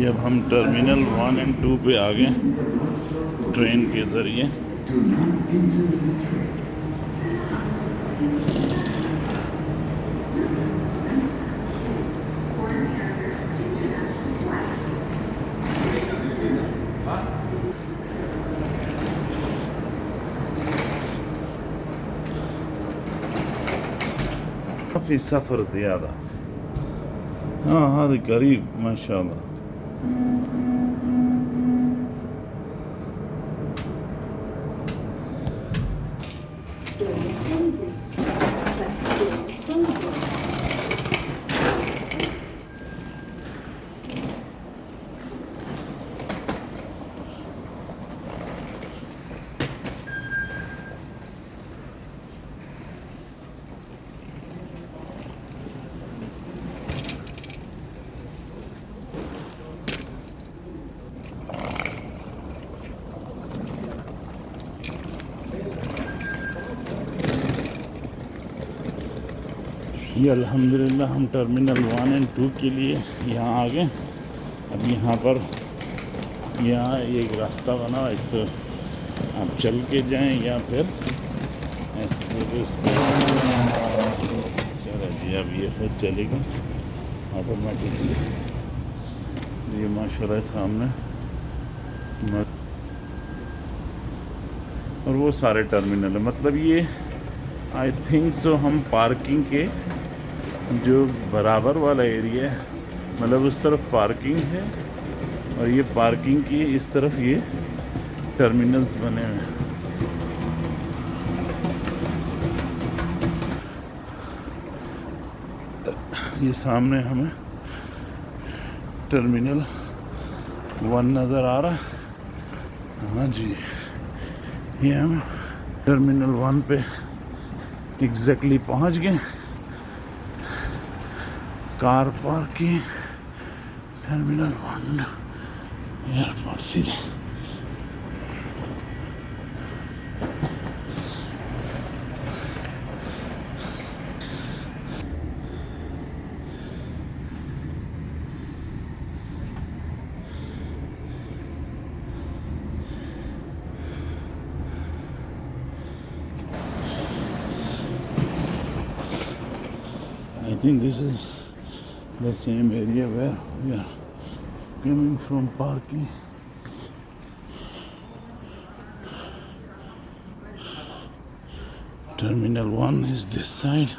ये अब हम टर्मिनल 1 एंड 2 पे आ गए ट्रेन के ज़रिए। काफ़ी सफ़र ज़्यादा, हाँ हाँ करीब माशाल्लाह। ये अल्हम्दुलिल्लाह हम टर्मिनल 1 एंड 2 के लिए यहाँ आ गए। अब यहाँ पर यहाँ एक रास्ता बना, एक तो आप चल के जाएं या फिर ऐसे इस पर चलो जी। अब ये खुद चलेगा ऑटोमेटिकली। ये माशाल्लाह सामने और वो सारे टर्मिनल है। मतलब ये आई थिंक सो हम पार्किंग के जो बराबर वाला एरिया है, मतलब उस तरफ पार्किंग है और ये पार्किंग की इस तरफ ये टर्मिनल्स बने हुए हैं। ये सामने हमें टर्मिनल 1 नज़र आ रहा है। हाँ जी, ये हम टर्मिनल 1 पे एग्जैक्टली पहुंच गए। कार पार्किंग टर्मिनल 1 एयरपोर्ट सीधे। I think this is the same area where we are coming from parking. Terminal 1 is this side.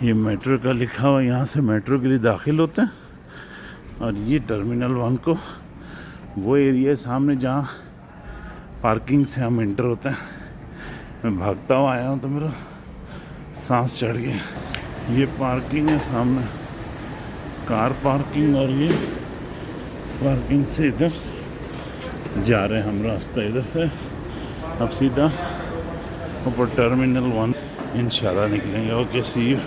ये मेट्रो का लिखा हुआ, यहाँ से मेट्रो के लिए दाखिल होते हैं। और ये टर्मिनल 1 को वो एरिया सामने जहाँ पार्किंग से हम एंटर होते हैं। मैं भागता हुआ आया हूँ तो मेरा सांस चढ़ गया। ये पार्किंग है सामने, कार पार्किंग, और ये पार्किंग से इधर जा रहे हैं हम, रास्ता इधर से। अब सीधा ऊपर टर्मिनल 1 इंशाल्लाह निकलेंगे। Okay, see you.